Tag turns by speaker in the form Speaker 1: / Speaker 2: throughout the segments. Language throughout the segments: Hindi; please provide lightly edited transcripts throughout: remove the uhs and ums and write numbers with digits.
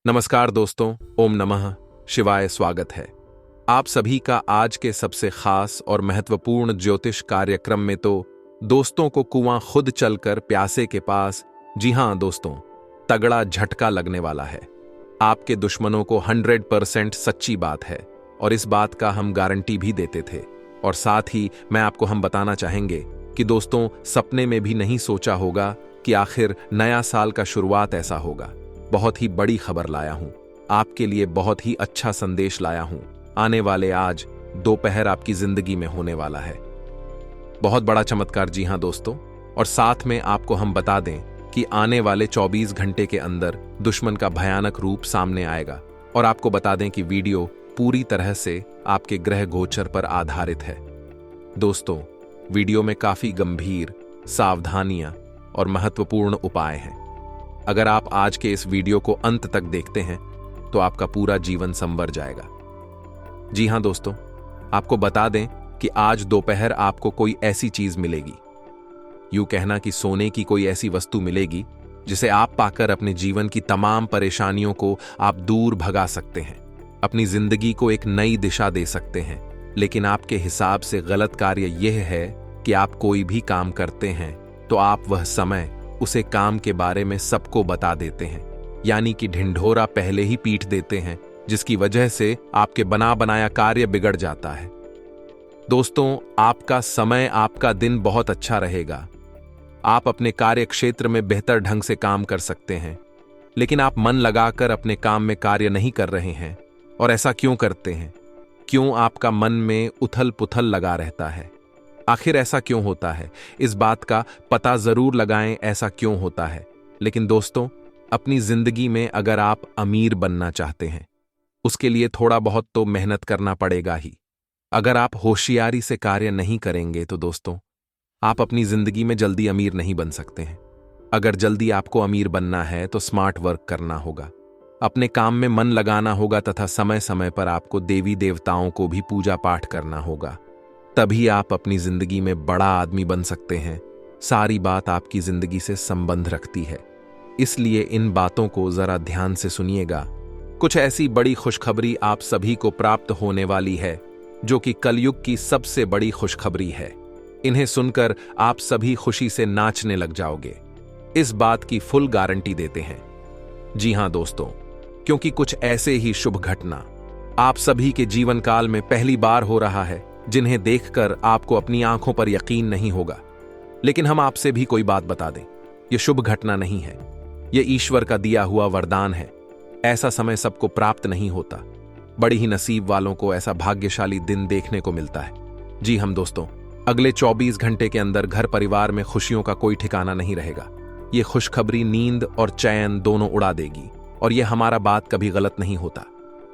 Speaker 1: नमस्कार दोस्तों, ओम नमः शिवाय। स्वागत है आप सभी का आज के सबसे खास और महत्वपूर्ण ज्योतिष कार्यक्रम में। तो दोस्तों को कुआं खुद चलकर प्यासे के पास। जी हां दोस्तों, तगड़ा झटका लगने वाला है। आपके दुश्मनों को 100% सच्ची बात है और इस बात का हम गारंटी भी देते थे। और साथ ही मैं आपको हम बताना चाहेंगे कि दोस्तों, सपने में भी नहीं सोचा होगा कि आखिर नया साल का शुरुआत ऐसा होगा। बहुत ही बड़ी खबर लाया हूं आपके लिए, बहुत ही अच्छा संदेश लाया हूं। आने वाले आज दोपहर आपकी जिंदगी में होने वाला है बहुत बड़ा चमत्कार। जी हां दोस्तों, और साथ में आपको हम बता दें कि आने वाले 24 घंटे के अंदर दुश्मन का भयानक रूप सामने आएगा। और आपको बता दें कि वीडियो पूरी तरह से आपके ग्रह गोचर पर आधारित है। दोस्तों, वीडियो में काफी गंभीर सावधानियां और महत्वपूर्ण उपाय हैं। अगर आप आज के इस वीडियो को अंत तक देखते हैं तो आपका पूरा जीवन संवर जाएगा। जी हां दोस्तों, आपको बता दें कि आज दोपहर आपको कोई ऐसी चीज मिलेगी, यूं कहना कि सोने की कोई ऐसी वस्तु मिलेगी जिसे आप पाकर अपने जीवन की तमाम परेशानियों को आप दूर भगा सकते हैं, अपनी जिंदगी को एक नई दिशा दे सकते हैं। लेकिन आपके हिसाब से गलत कार्य यह है कि आप कोई भी काम करते हैं तो आप वह समय उसे काम के बारे में सबको बता देते हैं, यानी कि ढिंढोरा पहले ही पीट देते हैं, जिसकी वजह से आपके बना बनाया कार्य बिगड़ जाता है। दोस्तों, आपका समय, आपका दिन बहुत अच्छा रहेगा। आप अपने कार्य क्षेत्र में बेहतर ढंग से काम कर सकते हैं, लेकिन आप मन लगाकर अपने काम में कार्य नहीं कर रहे हैं। और ऐसा क्यों करते हैं? क्यों आपका मन में उथल पुथल लगा रहता है? आखिर ऐसा क्यों होता है? इस बात का पता जरूर लगाएं, ऐसा क्यों होता है। लेकिन दोस्तों, अपनी जिंदगी में अगर आप अमीर बनना चाहते हैं, उसके लिए थोड़ा बहुत तो मेहनत करना पड़ेगा ही। अगर आप होशियारी से कार्य नहीं करेंगे तो दोस्तों, आप अपनी जिंदगी में जल्दी अमीर नहीं बन सकते हैं। अगर जल्दी आपको अमीर बनना है तो स्मार्ट वर्क करना होगा, अपने काम में मन लगाना होगा तथा समय समय पर आपको देवी देवताओं को भी पूजा पाठ करना होगा। तभी आप अपनी जिंदगी में बड़ा आदमी बन सकते हैं। सारी बात आपकी जिंदगी से संबंध रखती है, इसलिए इन बातों को जरा ध्यान से सुनिएगा। कुछ ऐसी बड़ी खुशखबरी आप सभी को प्राप्त होने वाली है जो कि कलयुग की सबसे बड़ी खुशखबरी है। इन्हें सुनकर आप सभी खुशी से नाचने लग जाओगे, इस बात की फुल गारंटी देते हैं। जी हां दोस्तों, क्योंकि कुछ ऐसे ही शुभ घटना आप सभी के जीवन काल में पहली बार हो रहा है, जिन्हें देखकर आपको अपनी आंखों पर यकीन नहीं होगा। लेकिन हम आपसे भी कोई बात बता दें, यह शुभ घटना नहीं है, यह ईश्वर का दिया हुआ वरदान है। ऐसा समय सबको प्राप्त नहीं होता, बड़ी ही नसीब वालों को ऐसा भाग्यशाली दिन देखने को मिलता है। जी हम दोस्तों, अगले 24 घंटे के अंदर घर परिवार में खुशियों का कोई ठिकाना नहीं रहेगा। यह खुशखबरी नींद और चैन दोनों उड़ा देगी। और यह हमारा बात कभी गलत नहीं होता।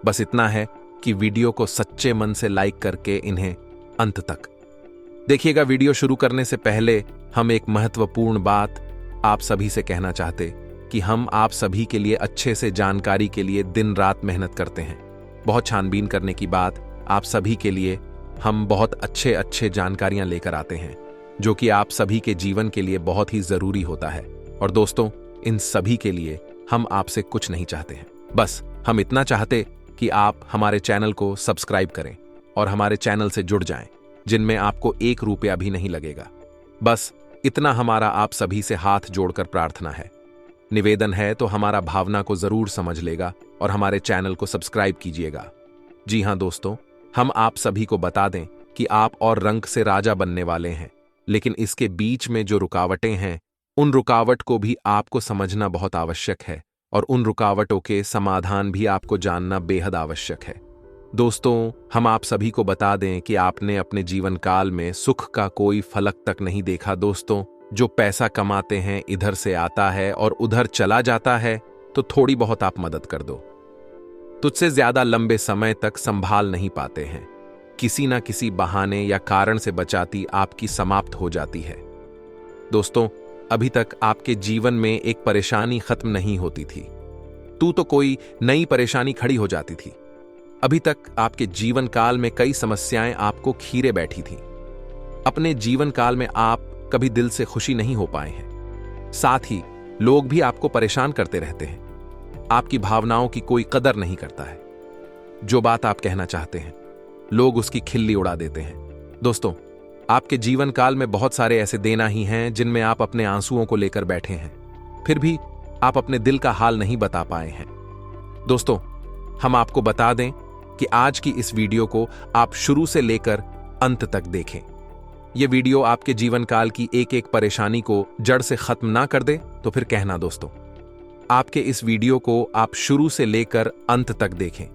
Speaker 1: बस इतना है कि वीडियो को सच्चे मन से लाइक करके इन्हें अंत तक देखिएगा। वीडियो शुरू करने से पहले हम एक महत्वपूर्ण बात आप सभी से कहना चाहते कि हम आप सभी के लिए अच्छे से जानकारी के लिए दिन रात मेहनत करते हैं। बहुत छानबीन करने की बात, आप सभी के लिए हम बहुत अच्छे जानकारियां लेकर आते हैं, जो कि आप सभी के जीवन के लिए बहुत ही जरूरी होता है। और दोस्तों, इन सभी के लिए हम आपसे कुछ नहीं चाहते हैं, बस हम इतना चाहते कि आप हमारे चैनल को सब्सक्राइब करें और हमारे चैनल से जुड़ जाएं, जिनमें आपको 1 रुपया भी नहीं लगेगा। बस इतना हमारा आप सभी से हाथ जोड़कर प्रार्थना है, निवेदन है। तो हमारा भावना को जरूर समझ लेगा और हमारे चैनल को सब्सक्राइब कीजिएगा। जी हां दोस्तों, हम आप सभी को बता दें कि आप और रंक से राजा बनने वाले हैं, लेकिन इसके बीच में जो रुकावटें हैं, उन रुकावट को भी आपको समझना बहुत आवश्यक है और उन रुकावटों के समाधान भी आपको जानना बेहद आवश्यक है। दोस्तों, हम आप सभी को बता दें कि आपने अपने जीवन काल में सुख का कोई फलक तक नहीं देखा। दोस्तों, जो पैसा कमाते हैं इधर से आता है और उधर चला जाता है, तो थोड़ी बहुत आप मदद कर दो। तुझसे ज्यादा लंबे समय तक संभाल नहीं पाते हैं, किसी ना किसी बहाने या कारण से बचाती आपकी समाप्त हो जाती है। दोस्तों, अभी तक आपके जीवन में एक परेशानी खत्म नहीं होती थी, तो कोई नई परेशानी खड़ी हो जाती थी। अभी तक आपके जीवन काल में कई समस्याएं आपको खीरे बैठी थीं। अपने जीवन काल में आप कभी दिल से खुशी नहीं हो पाए हैं। साथ ही लोग भी आपको परेशान करते रहते हैं। आपकी भावनाओं की कोई कदर नहीं करता है। जो बात आप कहना चाहते हैं, लोग उसकी खिल्ली उड़ा देते हैं। दोस्तों, आपके जीवन काल में बहुत सारे ऐसे देना ही हैं जिनमें आप अपने आंसुओं को लेकर बैठे हैं, फिर भी आप अपने दिल का हाल नहीं बता पाए हैं। दोस्तों, हम आपको बता दें कि आज की इस वीडियो को आप शुरू से लेकर अंत तक देखें। यह वीडियो आपके जीवन काल की एक एक परेशानी को जड़ से खत्म ना कर दे तो फिर कहना। दोस्तों, आपके इस वीडियो को आप शुरू से लेकर अंत तक देखें।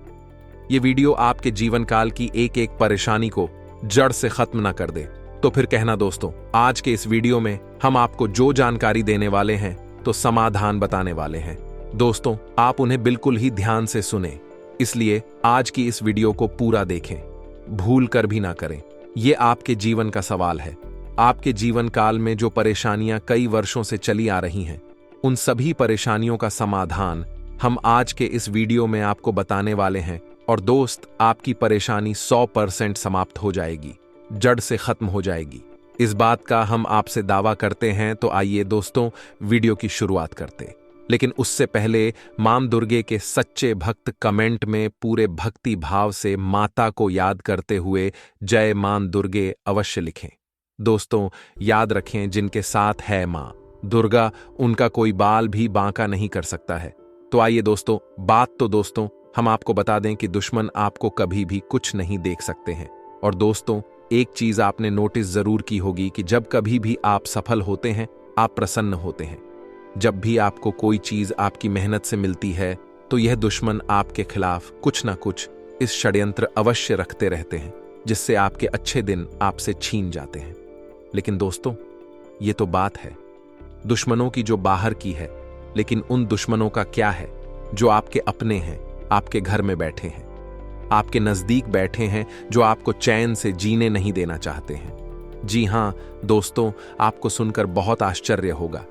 Speaker 1: यह वीडियो आपके जीवन काल की एक एक परेशानी को जड़ से खत्म ना कर दे तो फिर कहना। दोस्तों, आज के इस वीडियो में हम आपको जो जानकारी देने वाले हैं तो समाधान बताने वाले हैं। दोस्तों, आप उन्हें बिल्कुल ही ध्यान से सुने, इसलिए आज की इस वीडियो को पूरा देखें, भूल कर भी ना करें। यह आपके जीवन का सवाल है। आपके जीवन काल में जो परेशानियां कई वर्षों से चली आ रही हैं, उन सभी परेशानियों का समाधान हम आज के इस वीडियो में आपको बताने वाले हैं। और दोस्त, आपकी परेशानी 100% समाप्त हो जाएगी, जड़ से खत्म हो जाएगी। इस बात का हम आपसे दावा करते हैं। तो आइए दोस्तों, वीडियो की शुरुआत करते। लेकिन उससे पहले मां दुर्गे के सच्चे भक्त कमेंट में पूरे भक्ति भाव से माता को याद करते हुए जय मां दुर्गे अवश्य लिखें। दोस्तों, याद रखें, जिनके साथ है मां दुर्गा, उनका कोई बाल भी बांका नहीं कर सकता है। तो आइए दोस्तों, दोस्तों हम आपको बता दें कि दुश्मन आपको कभी भी कुछ नहीं देख सकते हैं। और दोस्तों, एक चीज आपने नोटिस जरूर की होगी कि जब कभी भी आप सफल होते हैं, आप प्रसन्न होते हैं। जब भी आपको कोई चीज आपकी मेहनत से मिलती है, तो यह दुश्मन आपके खिलाफ कुछ ना कुछ इस षड्यंत्र अवश्य रखते रहते हैं, जिससे आपके अच्छे दिन आपसे छीन जाते हैं। लेकिन दोस्तों, ये तो बात है दुश्मनों की जो बाहर की है, लेकिन उन दुश्मनों का क्या है जो आपके अपने हैं, आपके घर में बैठे हैं, आपके नजदीक बैठे हैं, जो आपको चैन से जीने नहीं देना चाहते हैं। जी हां दोस्तों, आपको सुनकर बहुत आश्चर्य होगा,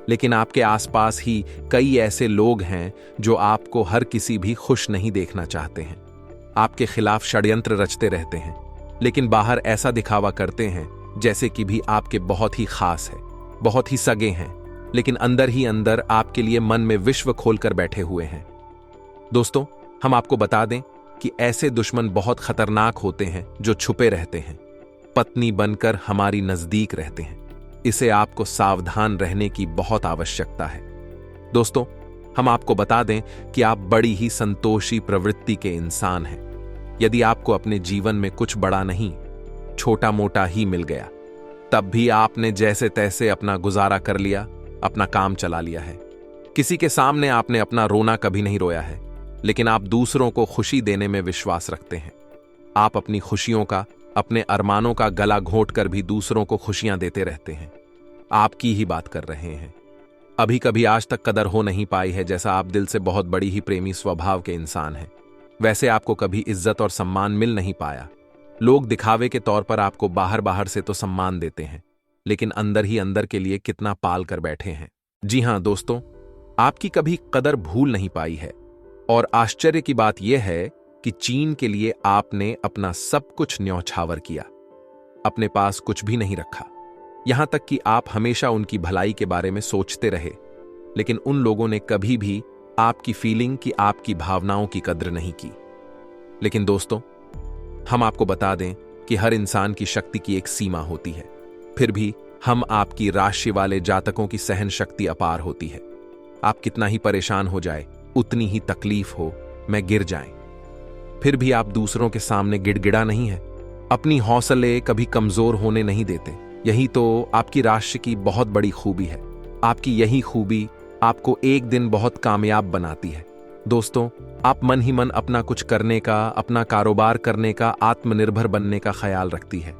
Speaker 1: लेकिन आपके आसपास ही कई ऐसे लोग हैं जो आपको हर किसी भी खुश नहीं देखना चाहते हैं, आपके खिलाफ षड्यंत्र रचते रहते हैं, लेकिन बाहर ऐसा दिखावा करते हैं जैसे कि भी आपके बहुत ही खास है, बहुत ही सगे हैं, लेकिन अंदर ही अंदर आपके लिए मन में विश्व खोलकर बैठे हुए हैं। दोस्तों, हम आपको बता दें कि ऐसे दुश्मन बहुत खतरनाक होते हैं जो छुपे रहते हैं, पत्नी बनकर हमारी नजदीक रहते हैं। इसे आपको सावधान रहने की बहुत आवश्यकता है। दोस्तों, हम आपको बता दें कि आप बड़ी ही संतोषी प्रवृत्ति के इंसान हैं। यदि आपको अपने जीवन में कुछ बड़ा नहीं, छोटा मोटा ही मिल गया, तब भी आपने जैसे तैसे अपना गुजारा कर लिया, अपना काम चला लिया है। किसी के सामने आपने अपना रोना कभी नहीं रोया है, लेकिन आप दूसरों को खुशी देने में विश्वास रखते हैं। आप अपनी खुशियों का, अपने अरमानों का गला घोंट कर भी दूसरों को खुशियां देते रहते हैं। आपकी ही बात कर रहे हैं। अभी कभी आज तक कदर हो नहीं पाई है, जैसा आप दिल से बहुत बड़ी ही प्रेमी स्वभाव के इंसान हैं, वैसे आपको कभी इज्जत और सम्मान मिल नहीं पाया। लोग दिखावे के तौर पर आपको बाहर बाहर से तो सम्मान देते हैं, लेकिन अंदर ही अंदर के लिए कितना पाल कर बैठे हैं। जी हां दोस्तों, आपकी कभी कदर भूल नहीं पाई है। और आश्चर्य की बात यह है कि चीन के लिए आपने अपना सब कुछ न्यौछावर किया, अपने पास कुछ भी नहीं रखा। यहां तक कि आप हमेशा उनकी भलाई के बारे में सोचते रहे, लेकिन उन लोगों ने कभी भी आपकी फीलिंग की, आपकी भावनाओं की कद्र नहीं की। लेकिन दोस्तों, हम आपको बता दें कि हर इंसान की शक्ति की एक सीमा होती है, फिर भी हम आपकी राशि वाले जातकों की सहन शक्ति अपार होती है। आप कितना ही परेशान हो जाए, उतनी ही तकलीफ हो, मैं गिर जाएं, फिर भी आप दूसरों के सामने गिड़गिड़ा नहीं है, अपनी हौसले कभी कमजोर होने नहीं देते। यही तो आपकी राशि की बहुत बड़ी खूबी है। आपकी यही खूबी आपको एक दिन बहुत कामयाब बनाती है। दोस्तों, आप मन ही मन अपना कुछ करने का, अपना कारोबार करने का, आत्मनिर्भर बनने का ख्याल रखती है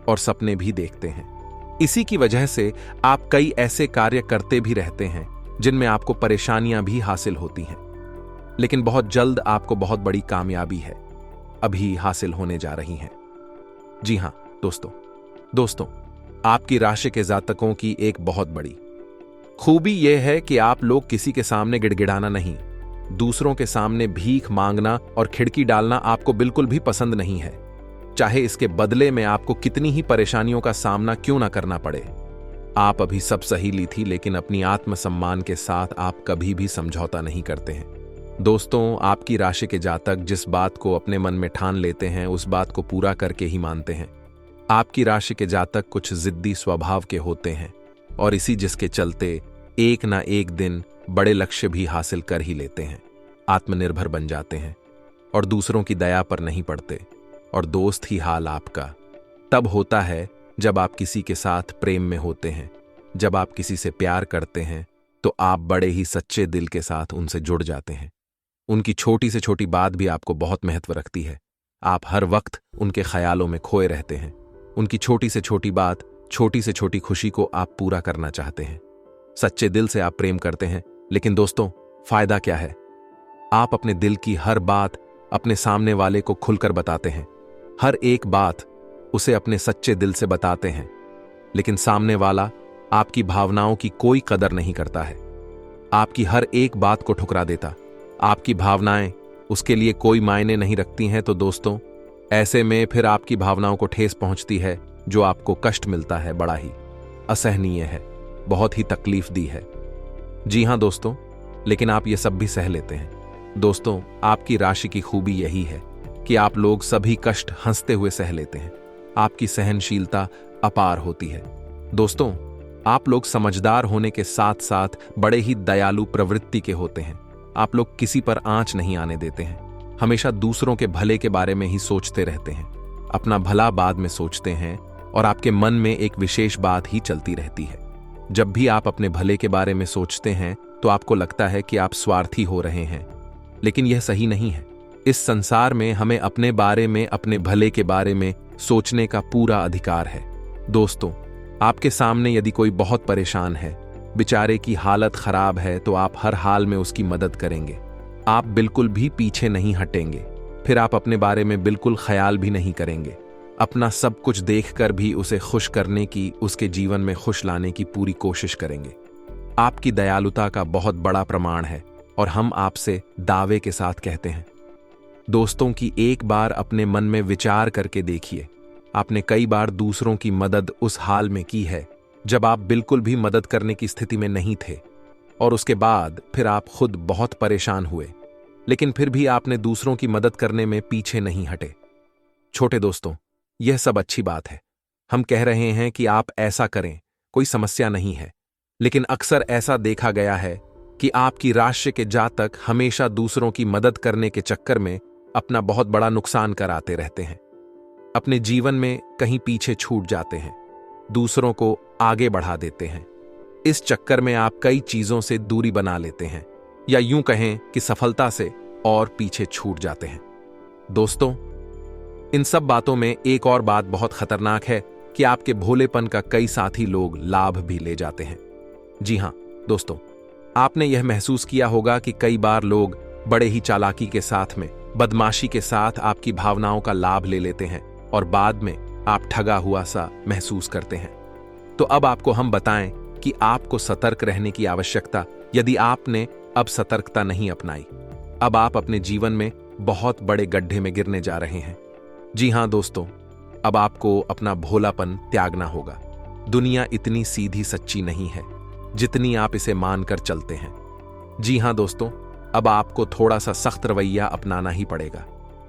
Speaker 1: और सपने भी देखते हैं। इसी की वजह से आप कई ऐसे कार्य करते भी रहते हैं जिनमें आपको परेशानियां भी हासिल होती हैं, लेकिन बहुत जल्द आपको बहुत बड़ी कामयाबी है अभी हासिल होने जा रही है। जी हां दोस्तों, आपकी राशि के जातकों की एक बहुत बड़ी खूबी यह है कि आप लोग किसी के सामने गिड़गिड़ाना नहीं, दूसरों के सामने भीख मांगना और खिड़की डालना आपको बिल्कुल भी पसंद नहीं है, चाहे इसके बदले में आपको कितनी ही परेशानियों का सामना क्यों ना करना पड़े। आप अभी सब सही ली थी, लेकिन अपनी आत्मसम्मान के साथ आप कभी भी समझौता नहीं करते हैं। दोस्तों, आपकी राशि के जातक जिस बात को अपने मन में ठान लेते हैं उस बात को पूरा करके ही मानते हैं। आपकी राशि के जातक कुछ जिद्दी स्वभाव के होते हैं और इसी जिसके चलते एक ना एक दिन बड़े लक्ष्य भी हासिल कर ही लेते हैं, आत्मनिर्भर बन जाते हैं और दूसरों की दया पर नहीं पड़ते। और दोस्त ही हाल आपका तब होता है जब आप किसी के साथ प्रेम में होते हैं, जब आप किसी से प्यार करते हैं तो आप बड़े ही सच्चे दिल के साथ उनसे जुड़ जाते हैं। उनकी छोटी से छोटी बात भी आपको बहुत महत्व रखती है। आप हर वक्त उनके ख्यालों में खोए रहते हैं। उनकी छोटी से छोटी बात, छोटी से छोटी खुशी को आप पूरा करना चाहते हैं। सच्चे दिल से आप प्रेम करते हैं, लेकिन दोस्तों फायदा क्या है? आप अपने दिल की हर बात अपने सामने वाले को खुलकर बताते हैं, हर एक बात उसे अपने सच्चे दिल से बताते हैं, लेकिन सामने वाला आपकी भावनाओं की कोई कदर नहीं करता है, आपकी हर एक बात को ठुकरा देता। आपकी भावनाएं उसके लिए कोई मायने नहीं रखती हैं। तो दोस्तों, ऐसे में फिर आपकी भावनाओं को ठेस पहुंचती है, जो आपको कष्ट मिलता है बड़ा ही असहनीय है, बहुत ही तकलीफ दी है। जी हां दोस्तों, लेकिन आप ये सब भी सह लेते हैं। दोस्तों, आपकी राशि की खूबी यही है कि आप लोग सभी कष्ट हंसते हुए सह लेते हैं। आपकी सहनशीलता अपार होती है। दोस्तों, आप लोग समझदार होने के साथ साथ बड़े ही दयालु प्रवृत्ति के होते हैं। आप लोग किसी पर आंच नहीं आने देते हैं, हमेशा दूसरों के भले के बारे में ही सोचते रहते हैं, अपना भला बाद में सोचते हैं और आपके मन में एक विशेष बात ही चलती रहती है। जब भी आप अपने भले के बारे में सोचते हैं तो आपको लगता है कि आप स्वार्थी हो रहे हैं, लेकिन यह सही नहीं है। इस संसार में हमें अपने बारे में, अपने भले के बारे में सोचने का पूरा अधिकार है। दोस्तों, आपके सामने यदि कोई बहुत परेशान है, बेचारे की हालत खराब है, तो आप हर हाल में उसकी मदद करेंगे। आप बिल्कुल भी पीछे नहीं हटेंगे। फिर आप अपने बारे में बिल्कुल ख्याल भी नहीं करेंगे। अपना सब कुछ देखकर भी उसे खुश करने की, उसके जीवन में खुश लाने की पूरी कोशिश करेंगे। आपकी दयालुता का बहुत बड़ा प्रमाण है और हम आपसे दावे के साथ कहते हैं। दोस्तों की एक बार अपने मन में विचार करके देखिए, आपने कई बार दूसरों की मदद उस हाल में की है जब आप बिल्कुल भी मदद करने की स्थिति में नहीं थे, और उसके बाद फिर आप खुद बहुत परेशान हुए, लेकिन फिर भी आपने दूसरों की मदद करने में पीछे नहीं हटे। छोटे दोस्तों, यह सब अच्छी बात है। हम कह रहे हैं कि आप ऐसा करें, कोई समस्या नहीं है, लेकिन अक्सर ऐसा देखा गया है कि आपकी राशि के जातक हमेशा दूसरों की मदद करने के चक्कर में अपना बहुत बड़ा नुकसान कराते रहते हैं। अपने जीवन में कहीं पीछे छूट जाते हैं, दूसरों को आगे बढ़ा देते हैं। इस चक्कर में आप कई चीजों से दूरी बना लेते हैं, या यूं कहें कि सफलता से और पीछे छूट जाते हैं। दोस्तों, इन सब बातों में एक और बात बहुत खतरनाक है कि आपके भोलेपन का कई साथी लोग लाभ भी ले जाते हैं। जी हां दोस्तों, आपने यह महसूस किया होगा कि कई बार लोग बड़े ही चालाकी के साथ में, बदमाशी के साथ आपकी भावनाओं का लाभ ले लेते हैं और बाद में आप ठगा हुआ सा महसूस करते हैं। तो अब आपको हम बताएं कि आपको सतर्क रहने की आवश्यकता, यदि आपने अब सतर्कता नहीं अपनाई, अब आप अपने जीवन में बहुत बड़े गड्ढे में गिरने जा रहे हैं। जी हां दोस्तों, अब आपको अपना भोलापन त्यागना होगा। दुनिया इतनी सीधी सच्ची नहीं है जितनी आप इसे मानकर चलते हैं। जी हां दोस्तों, अब आपको थोड़ा सा सख्त रवैया अपनाना ही पड़ेगा।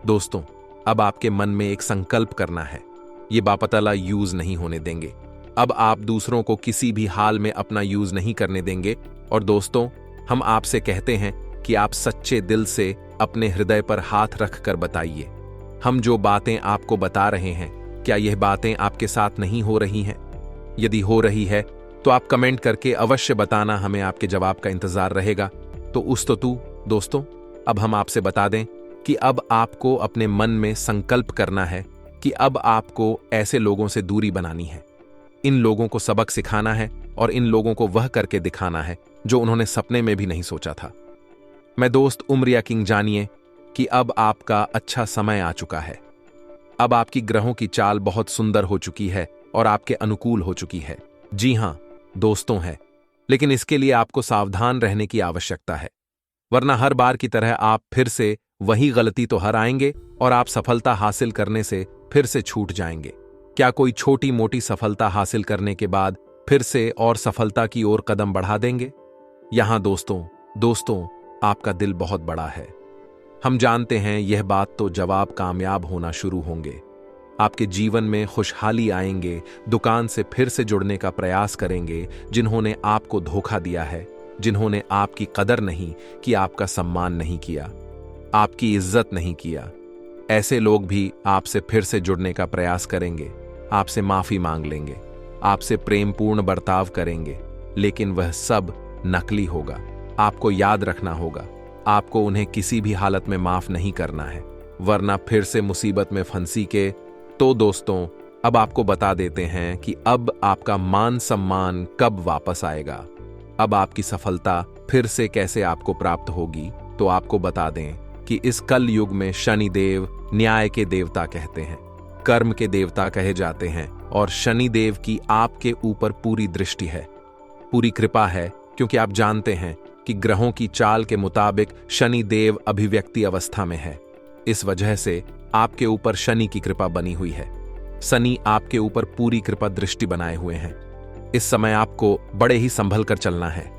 Speaker 1: दोस्तों, अब आपके मन में एक संकल्प करना है, ये बापतला यूज नहीं होने देंगे। अब आप दूसरों को किसी भी हाल में अपना यूज नहीं करने देंगे। और दोस्तों, हम आपसे कहते हैं कि आप सच्चे दिल से अपने हृदय पर हाथ रख कर बताइए, हम जो बातें आपको बता रहे हैं, क्या यह बातें आपके साथ नहीं हो रही हैं? यदि हो रही है तो आप कमेंट करके अवश्य बताना, हमें आपके जवाब का इंतजार रहेगा। तो दोस्तों, अब हम आपसे बता दें कि अब आपको अपने मन में संकल्प करना है कि अब आपको ऐसे लोगों से दूरी बनानी है। इन लोगों को सबक सिखाना है और इन लोगों को वह करके दिखाना है जो उन्होंने सपने में भी नहीं सोचा था। मैं दोस्त उमरिया किंग, जानिए कि अब आपका अच्छा समय आ चुका है। अब आपकी ग्रहों की चाल बहुत सुंदर हो चुकी है और आपके अनुकूल हो चुकी है। जी हां दोस्तों है, लेकिन इसके लिए आपको सावधान रहने की आवश्यकता है, वरना हर बार की तरह आप फिर से वही गलती तो हर आएंगे और आप सफलता हासिल करने से फिर से छूट जाएंगे। क्या कोई छोटी मोटी सफलता हासिल करने के बाद फिर से और सफलता की ओर कदम बढ़ा देंगे? यहां दोस्तों आपका दिल बहुत बड़ा है। हम जानते हैं यह बात तो जब आप कामयाब होना शुरू होंगे, आपके जीवन में खुशहाली आएंगे, दुकान से फिर से जुड़ने का प्रयास करेंगे, जिन्होंने आपको धोखा दिया है, जिन्होंने आपकी कदर नहीं की, आपका सम्मान नहीं किया, आपकी इज्जत नहीं किया, ऐसे लोग भी आपसे फिर से जुड़ने का प्रयास करेंगे, आपसे माफी मांग लेंगे, आपसे प्रेमपूर्ण बर्ताव करेंगे, लेकिन वह सब नकली होगा। आपको याद रखना होगा, आपको उन्हें किसी भी हालत में माफ नहीं करना है, वरना फिर से मुसीबत में फंसी के। तो दोस्तों, अब आपको बता देते हैं कि अब आपका मान सम्मान कब वापस आएगा, अब आपकी सफलता फिर से कैसे आपको प्राप्त होगी। तो आपको बता दें कि इस कल युग में शनिदेव न्याय के देवता कहते हैं, कर्म के देवता कहे जाते हैं, और शनिदेव की आपके ऊपर पूरी दृष्टि है, पूरी कृपा है, क्योंकि आप जानते हैं कि ग्रहों की चाल के मुताबिक शनिदेव अभिव्यक्ति अवस्था में है। इस वजह से आपके ऊपर शनि की कृपा बनी हुई है। शनि आपके ऊपर पूरी कृपा दृष्टि बनाए हुए हैं। इस समय आपको बड़े ही संभल कर चलना है।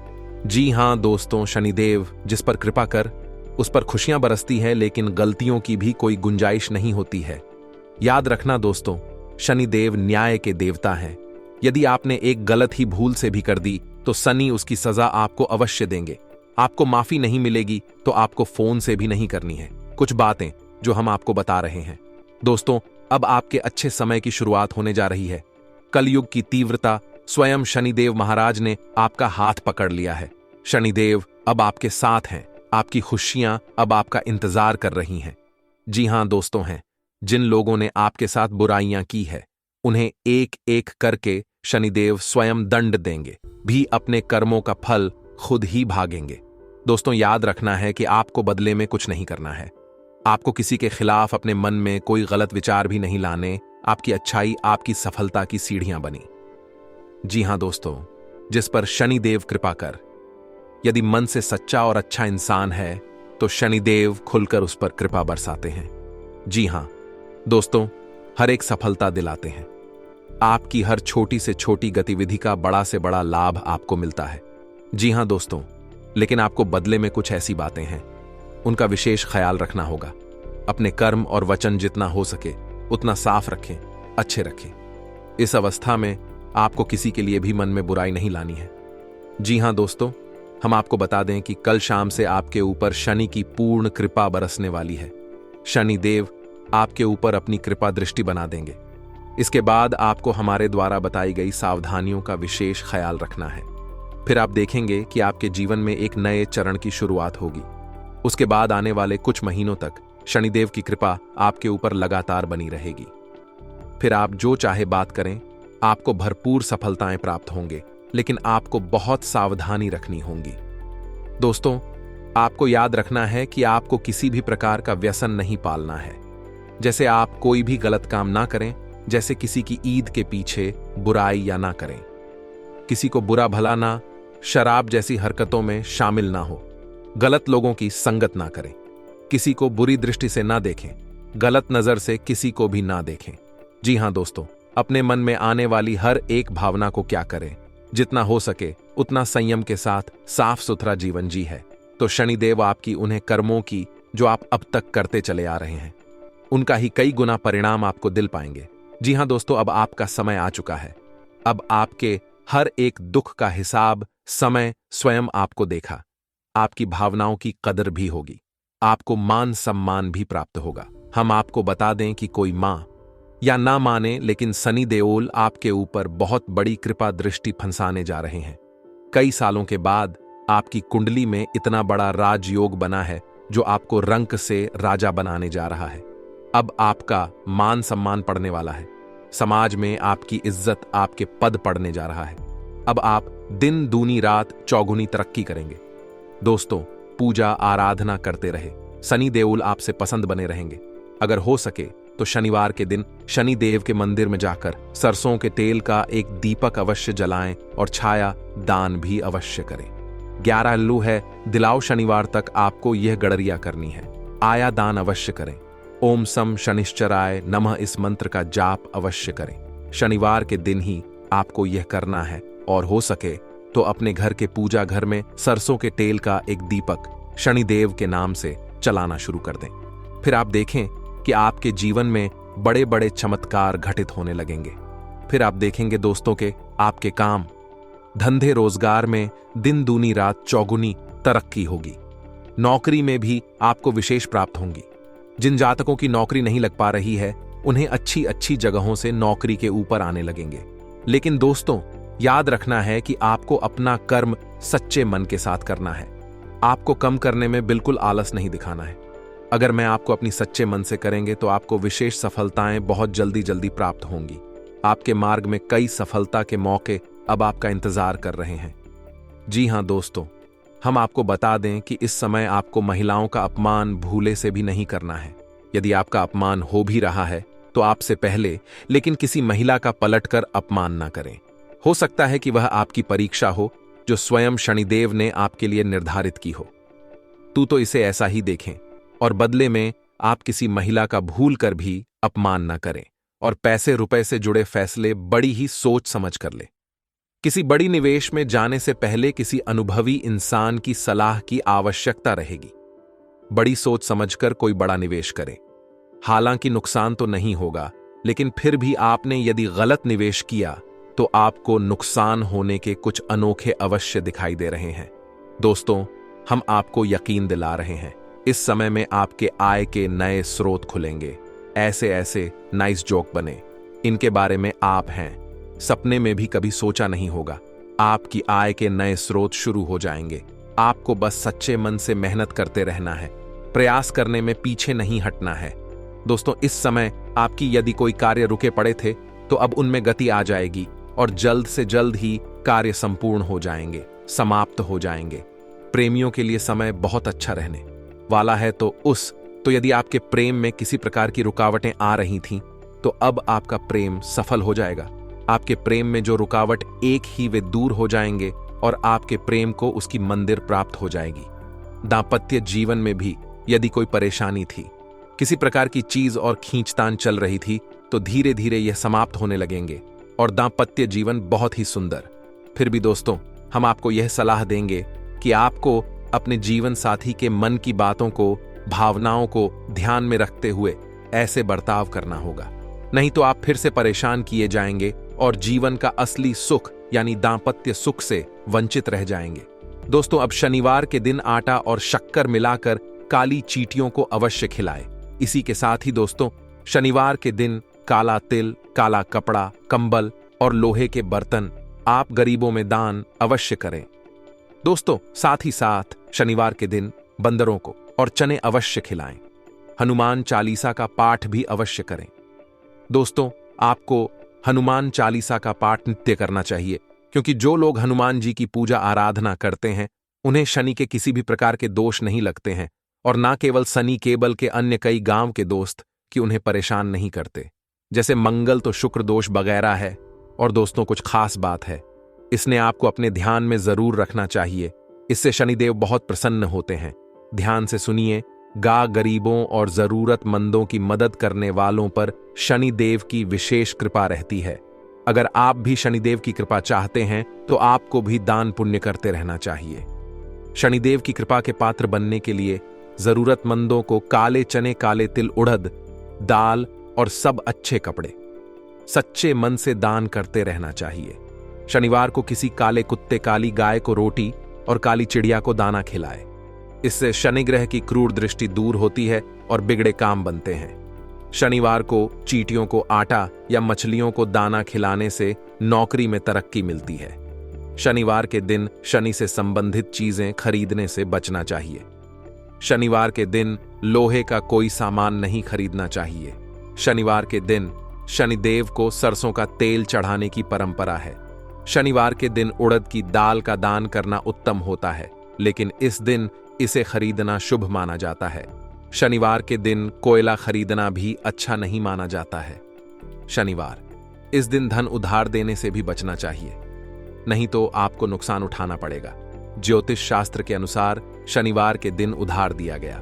Speaker 1: जी हां दोस्तों, शनिदेव जिस पर कृपा कर उस पर खुशियां बरसती है, लेकिन गलतियों की भी कोई गुंजाइश नहीं होती है। याद रखना दोस्तों, शनिदेव न्याय के देवता हैं। यदि आपने एक गलत ही भूल से भी कर दी तो शनि उसकी सजा आपको अवश्य देंगे। आपको माफी नहीं मिलेगी तो आपको फोन से भी नहीं करनी है। कुछ बातें जो हम आपको बता रहे हैं दोस्तों, अब आपके अच्छे समय की शुरुआत होने जा रही है। कलयुग की तीव्रता स्वयं शनिदेव महाराज ने आपका हाथ पकड़ लिया है। शनिदेव अब आपके साथ हैं, आपकी खुशियां अब आपका इंतजार कर रही हैं। जी हां दोस्तों, हैं जिन लोगों ने आपके साथ बुराइयां की है, उन्हें एक एक करके शनिदेव स्वयं दंड देंगे, भी अपने कर्मों का फल खुद ही भागेंगे। दोस्तों, याद रखना है कि आपको बदले में कुछ नहीं करना है। आपको किसी के खिलाफ अपने मन में कोई गलत विचार भी नहीं लाने। आपकी अच्छाई आपकी सफलता की सीढ़ियां बनी। जी हां दोस्तों, जिस पर शनिदेव कृपा कर, यदि मन से सच्चा और अच्छा इंसान है तो शनिदेव खुलकर उस पर कृपा बरसाते हैं। जी हां दोस्तों, हर एक सफलता दिलाते हैं। आपकी हर छोटी से छोटी गतिविधि का बड़ा से बड़ा लाभ आपको मिलता है। जी हां दोस्तों, लेकिन आपको बदले में कुछ ऐसी बातें हैं, उनका विशेष ख्याल रखना होगा। अपने कर्म और वचन जितना हो सके उतना साफ रखें, अच्छे रखें। इस अवस्था में आपको किसी के लिए भी मन में बुराई नहीं लानी है। जी हां दोस्तों, हम आपको बता दें कि कल शाम से आपके ऊपर शनि की पूर्ण कृपा बरसने वाली है। शनिदेव आपके ऊपर अपनी कृपा दृष्टि बना देंगे। इसके बाद आपको हमारे द्वारा बताई गई सावधानियों का विशेष ख्याल रखना है। फिर आप देखेंगे कि आपके जीवन में एक नए चरण की शुरुआत होगी। उसके बाद आने वाले कुछ महीनों तक शनिदेव की कृपा आपके ऊपर लगातार बनी रहेगी। फिर आप जो चाहे बात करें, आपको भरपूर सफलताएं प्राप्त होंगे, लेकिन आपको बहुत सावधानी रखनी होगी। दोस्तों, आपको याद रखना है कि आपको किसी भी प्रकार का व्यसन नहीं पालना है। जैसे आप कोई भी गलत काम ना करें, जैसे किसी की ईद के पीछे बुराई या ना करें, किसी को बुरा भला ना, शराब जैसी हरकतों में शामिल ना हो, गलत लोगों की संगत ना करें, किसी को बुरी दृष्टि से ना देखें, गलत नजर से किसी को भी ना देखें। जी हां दोस्तों, अपने मन में आने वाली हर एक भावना को क्या करें, जितना हो सके उतना संयम के साथ साफ सुथरा जीवन जी है तो शनिदेव आपकी उन्हें कर्मों की जो आप अब तक करते चले आ रहे हैं, उनका ही कई गुना परिणाम आपको दिल पाएंगे। जी हां दोस्तों, अब आपका समय आ चुका है। अब आपके हर एक दुख का हिसाब समय स्वयं आपको देखा। आपकी भावनाओं की कदर भी होगी, आपको मान सम्मान भी प्राप्त होगा। हम आपको बता दें कि कोई मां या ना माने, लेकिन शनि देओल आपके ऊपर बहुत बड़ी कृपा दृष्टि फंसाने जा रहे हैं। कई सालों के बाद आपकी कुंडली में इतना बड़ा राजयोग बना है जो आपको रंक से राजा बनाने जा रहा है। अब आपका मान सम्मान पड़ने वाला है, समाज में आपकी इज्जत, आपके पद पड़ने जा रहा है। अब आप दिन दूनी रात चौगुनी तरक्की करेंगे। दोस्तों, पूजा आराधना करते रहे, शनि देओल आपसे पसंद बने रहेंगे। अगर हो सके तो शनिवार के दिन शनि देव के मंदिर में जाकर सरसों के तेल का एक दीपक अवश्य जलाएं और छाया दान भी अवश्य करें। 11 अल्लू है, दिलाओ शनिवार तक आपको यह गड़रिया करनी है। आया दान अवश्य करें। ओम सम शनिश्चराय नमः इस मंत्र का जाप अवश्य करें। शनिवार के दिन ही आपको यह करना है, और हो सके तो अपने घर के पूजा घर में सरसों के तेल का एक दीपक शनिदेव के नाम से चलाना शुरू कर दें। फिर आप देखें कि आपके जीवन में बड़े बड़े चमत्कार घटित होने लगेंगे। फिर आप देखेंगे दोस्तों के आपके काम, धंधे रोजगार में दिन दूनी रात चौगुनी तरक्की होगी। नौकरी में भी आपको विशेष प्राप्त होंगी। जिन जातकों की नौकरी नहीं लग पा रही है उन्हें अच्छी अच्छी जगहों से नौकरी के ऊपर आने लगेंगे। लेकिन दोस्तों याद रखना है कि आपको अपना कर्म सच्चे मन के साथ करना है। आपको कम करने में बिल्कुल आलस नहीं दिखाना है। अगर मैं आपको अपनी सच्चे मन से करेंगे तो आपको विशेष सफलताएं बहुत जल्दी जल्दी प्राप्त होंगी। आपके मार्ग में कई सफलता के मौके अब आपका इंतजार कर रहे हैं। जी हां दोस्तों, हम आपको बता दें कि इस समय आपको महिलाओं का अपमान भूले से भी नहीं करना है। यदि आपका अपमान हो भी रहा है तो आपसे पहले लेकिन किसी महिला का पलटकर अपमान ना करें। हो सकता है कि वह आपकी परीक्षा हो जो स्वयं शनिदेव ने आपके लिए निर्धारित की हो। तो इसे ऐसा ही देखें और बदले में आप किसी महिला का भूल कर भी अपमान न करें और पैसे रुपए से जुड़े फैसले बड़ी ही सोच समझ कर ले। किसी बड़ी निवेश में जाने से पहले किसी अनुभवी इंसान की सलाह की आवश्यकता रहेगी। बड़ी सोच समझकर कोई बड़ा निवेश करें। हालांकि नुकसान तो नहीं होगा, लेकिन फिर भी आपने यदि गलत निवेश किया तो आपको नुकसान होने के कुछ अनोखे अवश्य दिखाई दे रहे हैं। दोस्तों, हम आपको यकीन दिला रहे हैं, इस समय में आपके आय के नए स्रोत खुलेंगे। ऐसे ऐसे नाइस जोक बने, इनके बारे में आप हैं सपने में भी कभी सोचा नहीं होगा। आपकी आय के नए स्रोत शुरू हो जाएंगे। आपको बस सच्चे मन से मेहनत करते रहना है, प्रयास करने में पीछे नहीं हटना है। दोस्तों, इस समय आपकी यदि कोई कार्य रुके पड़े थे तो अब उनमें गति आ जाएगी और जल्द से जल्द ही कार्य संपूर्ण हो जाएंगे, समाप्त हो जाएंगे। प्रेमियों के लिए समय बहुत अच्छा रहने वाला है। तो यदि आपके प्रेम में किसी प्रकार की रुकावटें आ रही थीं तो अब आपका प्रेम सफल हो जाएगा। आपके प्रेम में जो रुकावट एक ही वे दूर हो जाएंगे और आपके प्रेम को उसकी मंदिर प्राप्त हो जाएगी। दांपत्य जीवन में भी यदि कोई परेशानी थी, किसी प्रकार की चीज और खींचतान चल रही थी तो धीरे धीरे यह समाप्त होने लगेंगे और दांपत्य जीवन बहुत ही सुंदर। फिर भी दोस्तों, हम आपको यह सलाह देंगे कि आपको अपने जीवन साथी के मन की बातों को, भावनाओं को ध्यान में रखते हुए ऐसे बर्ताव करना होगा, नहीं तो आप फिर से परेशान किए जाएंगे और जीवन का असली सुख यानी दांपत्य सुख से वंचित रह जाएंगे। दोस्तों, अब शनिवार के दिन आटा और शक्कर मिलाकर काली चींटियों को अवश्य खिलाएं। इसी के साथ ही दोस्तों, शनिवार के दिन काला तिल, काला कपड़ा, कंबल और लोहे के बर्तन आप गरीबों में दान अवश्य करें। दोस्तों, साथ ही साथ शनिवार के दिन बंदरों को और चने अवश्य खिलाएं। हनुमान चालीसा का पाठ भी अवश्य करें। दोस्तों, आपको हनुमान चालीसा का पाठ नित्य करना चाहिए, क्योंकि जो लोग हनुमान जी की पूजा आराधना करते हैं उन्हें शनि के किसी भी प्रकार के दोष नहीं लगते हैं, और ना केवल शनि केबल के अन्य कई गांव के दोस्त कि उन्हें परेशान नहीं करते। जैसे मंगल तो शुक्र दोष वगैरह है। और दोस्तों, कुछ खास बात है, इसने आपको अपने ध्यान में जरूर रखना चाहिए। इससे शनिदेव बहुत प्रसन्न होते हैं। ध्यान से सुनिए, गरीबों और जरूरतमंदों की मदद करने वालों पर शनिदेव की विशेष कृपा रहती है। अगर आप भी शनिदेव की कृपा चाहते हैं तो आपको भी दान पुण्य करते रहना चाहिए। शनिदेव की कृपा के पात्र बनने के लिए जरूरतमंदों को काले चने, काले तिल, उड़द दाल और सब अच्छे कपड़े सच्चे मन से दान करते रहना चाहिए। शनिवार को किसी काले कुत्ते, काली गाय को रोटी और काली चिड़िया को दाना खिलाए। इससे शनि ग्रह की क्रूर दृष्टि दूर होती है और बिगड़े काम बनते हैं। शनिवार को चींटियों को आटा या मछलियों को दाना खिलाने से नौकरी में तरक्की मिलती है। शनिवार के दिन शनि से संबंधित चीजें खरीदने से बचना चाहिए। शनिवार के दिन लोहे का कोई सामान नहीं खरीदना चाहिए। शनिवार के दिन शनिदेव को सरसों का तेल चढ़ाने की परंपरा है। शनिवार के दिन उड़द की दाल का दान करना उत्तम होता है, लेकिन इस दिन इसे खरीदना शुभ माना जाता है। शनिवार के दिन कोयला खरीदना भी अच्छा नहीं माना जाता है। शनिवार, इस दिन धन उधार देने से भी बचना चाहिए, नहीं तो आपको नुकसान उठाना पड़ेगा। ज्योतिष शास्त्र के अनुसार शनिवार के दिन उधार दिया गया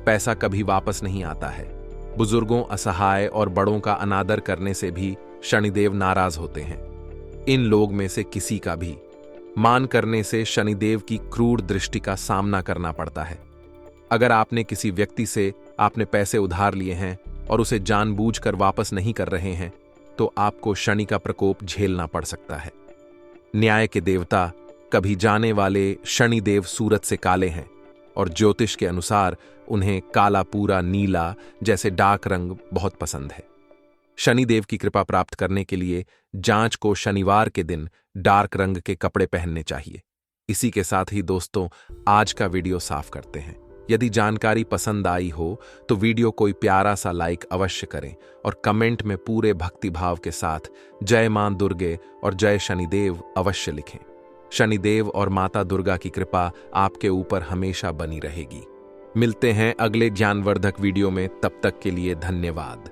Speaker 1: पैसा कभी वापस नहीं आता है। बुजुर्गों, असहाय और बड़ों का अनादर करने से भी शनिदेव नाराज होते हैं। इन लोग में से किसी का भी मान करने से शनिदेव की क्रूर दृष्टि का सामना करना पड़ता है। अगर आपने किसी व्यक्ति से आपने पैसे उधार लिए हैं और उसे जानबूझकर वापस नहीं कर रहे हैं, तो आपको शनि का प्रकोप झेलना पड़ सकता है। न्याय के देवता कभी जाने वाले शनिदेव सूरज से काले हैं और ज्योतिष के अनुसार उन्हें काला, पूरा नीला जैसे डार्क रंग बहुत पसंद है। शनिदेव की कृपा प्राप्त करने के लिए जांच को शनिवार के दिन डार्क रंग के कपड़े पहनने चाहिए। इसी के साथ ही दोस्तों, आज का वीडियो साफ करते हैं। यदि जानकारी पसंद आई हो तो वीडियो कोई प्यारा सा लाइक अवश्य करें और कमेंट में पूरे भक्तिभाव के साथ जय मां दुर्गे और जय शनिदेव अवश्य लिखें। शनिदेव और माता दुर्गा की कृपा आपके ऊपर हमेशा बनी रहेगी। मिलते हैं अगले ज्ञानवर्धक वीडियो में, तब तक के लिए धन्यवाद।